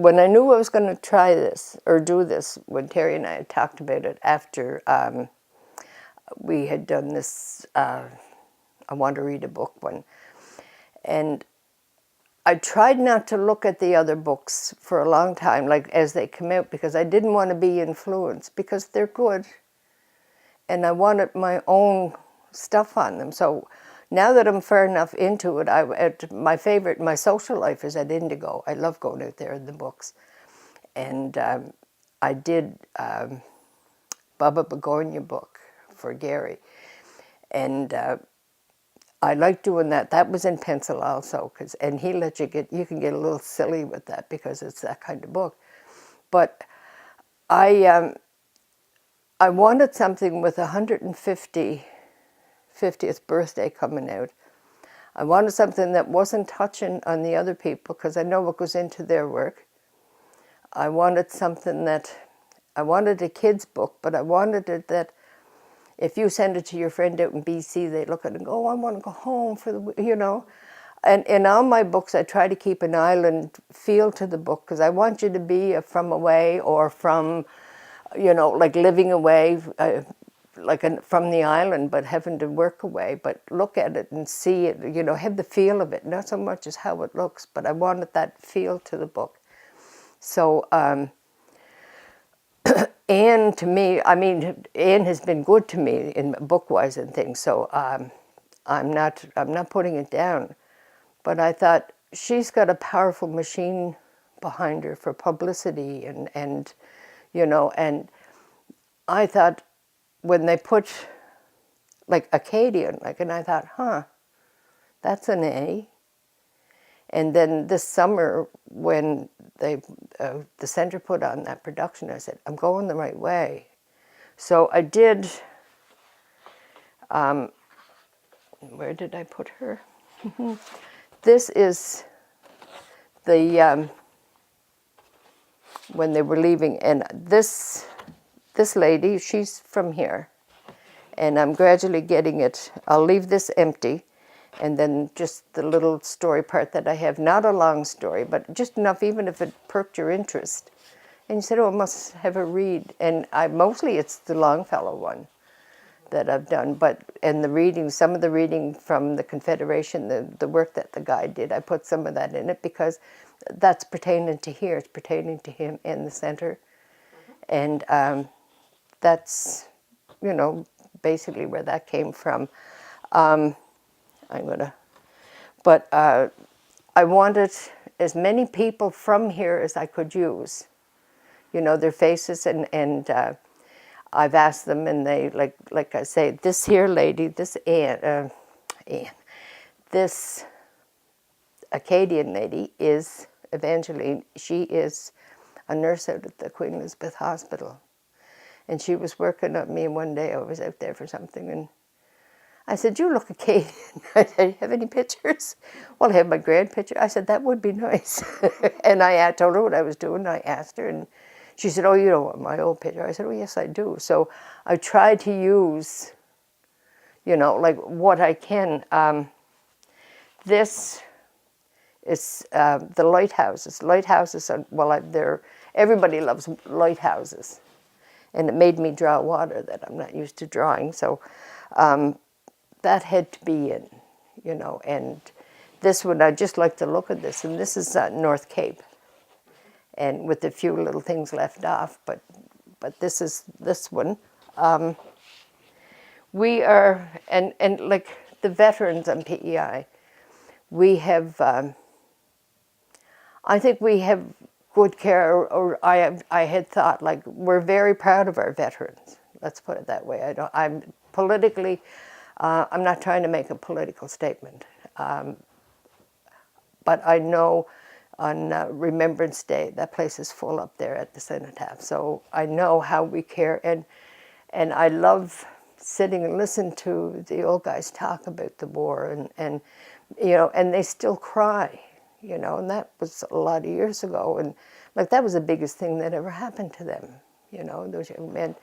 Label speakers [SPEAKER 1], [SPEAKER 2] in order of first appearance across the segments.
[SPEAKER 1] when I knew I was going to try this or do this, when Terry and I had talked about it after we had done this, I Want to Read a Book one, and I tried not to look at the other books for a long time, like as they come out, because I didn't want to be influenced, because they're good, and I wanted my own stuff on them. So now that I'm far enough into it, my social life is at Indigo. I love going out there in the books. And I did Baba Begonia book for Gary. And I like doing that. That was in pencil also, and he let you can get a little silly with that because it's that kind of book. But I wanted something with 150th birthday coming out. I wanted something that wasn't touching on the other people, because I know what goes into their work. I wanted something I wanted a kid's book, but I wanted it that if you send it to your friend out in BC, they look at it and go, oh, I want to go home for the, And in all my books, I try to keep an island feel to the book, because I want you to be from away, or from, like living away, from the island, but having to work away. But look at it and see it, have the feel of it. Not so much as how it looks, but I wanted that feel to the book. So, Anne, to me, Anne has been good to me in book-wise and things, so I'm not putting it down. But I thought, she's got a powerful machine behind her for publicity, and and I thought, when they put, like, Acadian, and I thought, that's an A. And then this summer, when the center put on that production, I said, I'm going the right way. So I did, where did I put her? This is the, when they were leaving, and this lady, she's from here. And I'm gradually getting it, I'll leave this empty, and then just the little story part that I have, not a long story, but just enough, even if it perked your interest. And you said, oh, I must have a read. And mostly it's the Longfellow one that I've done. And the reading, some of the reading from the Confederation, the work that the guy did, I put some of that in it, because that's pertaining to here. It's pertaining to him in the center. And that's, basically where that came from. But I wanted as many people from here as I could use, their faces, and I've asked them, and they, like I say, this here lady, this Anne, this Acadian lady is Evangeline. She is a nurse out at the Queen Elizabeth Hospital. And she was working on me one day. I was out there for something, and I said, you look Acadian. I said, do you have any pictures? Well, I have my grand picture. I said, that would be nice. And I told her what I was doing. I asked her, and she said, oh, you don't want my old picture. I said, oh, yes, I do. So I tried to use, like what I can. This is the lighthouses. Lighthouses are, everybody loves lighthouses. And it made me draw water that I'm not used to drawing. So that had to be in, and this one, I just like the look of this. And this is North Cape, and with a few little things left off, but this is this one. We are, and like the veterans on PEI, we have, I think we have good care, or I had thought, like, we're very proud of our veterans. Let's put it that way. I'm politically, I'm not trying to make a political statement, but I know on Remembrance Day, that place is full up there at the cenotaph. So I know how we care, and I love sitting and listening to the old guys talk about the war, and and they still cry. And that was a lot of years ago, and like that was the biggest thing that ever happened to them, those young men.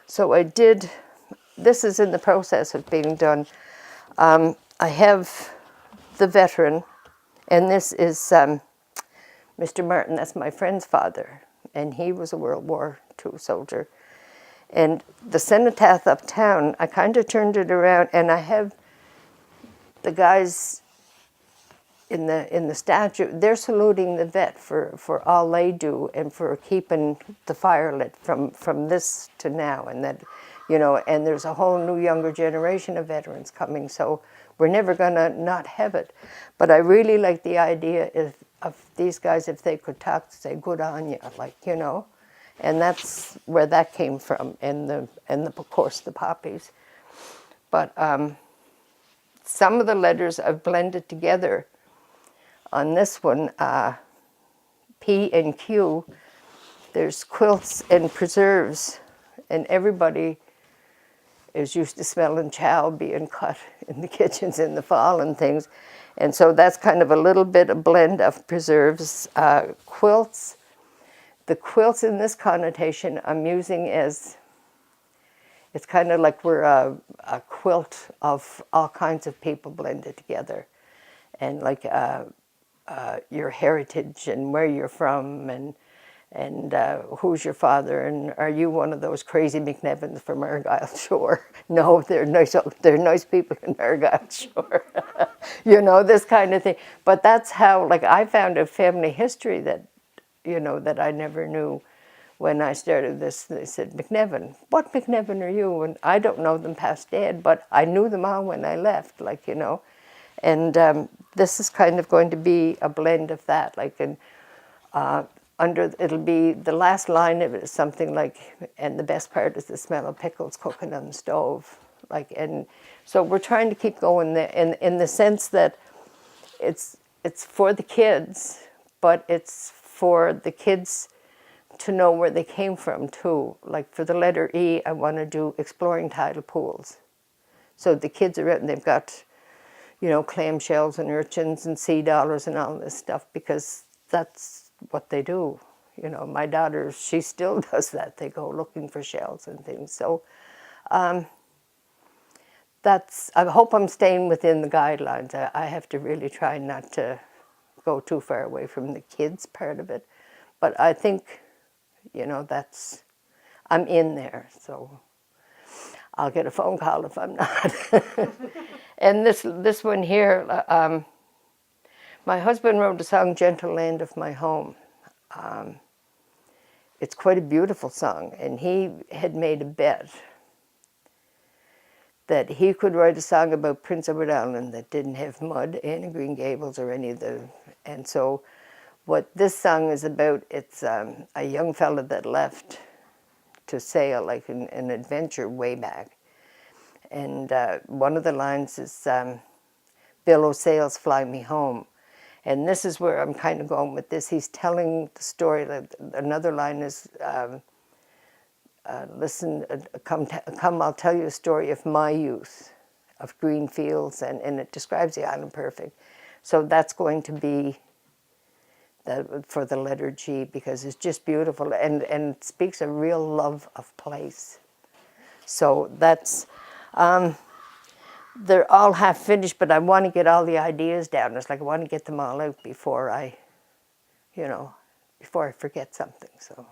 [SPEAKER 1] So I did, this is in the process of being done. I have the veteran, and this is Mr. Martin, that's my friend's father, and he was a World War II soldier. And the cenotaph uptown, I kind of turned it around, and I have the guys in the statue, they're saluting the vet for all they do and for keeping the fire lit from this to now. And that, you know, and there's a whole new younger generation of veterans coming, so we're never gonna not have it. But I really like the idea of these guys, if they could talk, to say good on you, like, you know. And that's where that came from, and of course the poppies. But some of the letters I've blended together. On this one, P and Q, there's quilts and preserves, and everybody is used to smelling chow being cut in the kitchens in the fall and things. And so that's kind of a little bit of blend of preserves, quilts. The quilts in this connotation I'm using as, it's kind of like we're a quilt of all kinds of people blended together. And like your heritage and where you're from and who's your father, and are you one of those crazy McNevins from Argyll Shore? No, they're nice people in Argyll Shore. You know, this kind of thing. But that's how, like, I found a family history that, you know, that I never knew when I started this. They said, McNevin, what McNevin are you? And I don't know them past Dad, but I knew them all when I left, like, you know. And this is kind of going to be a blend of that, like, and it'll be, the last line of it is something like, and the best part is the smell of pickles cooking on the stove, like, and so we're trying to keep going there, in the sense that it's for the kids, but it's for the kids to know where they came from too. Like for the letter E, I want to do exploring tidal pools, so the kids are out and they've got, you know, clamshells and urchins and sea dollars and all this stuff, because that's what they do. You know, my daughter, she still does that. They go looking for shells and things. So that's, I hope I'm staying within the guidelines. I have to really try not to go too far away from the kids part of it. But I think, you know, that's, I'm in there. So I'll get a phone call if I'm not. And this one here, my husband wrote a song, Gentle Land of My Home. It's quite a beautiful song, and he had made a bet that he could write a song about Prince Edward Island that didn't have mud and Green Gables or any of the, and so what this song is about, it's a young fella that left to sail, like an adventure way back. And one of the lines is, billow sails fly me home. And this is where I'm kind of going with this. He's telling the story. Another line is, listen, come, I'll tell you a story of my youth, of green fields, and it describes the island perfect. So that's going to be for the letter G, because it's just beautiful and speaks a real love of place. So that's, they're all half finished, but I want to get all the ideas down. It's like I want to get them all out before I, you know, before I forget something. So.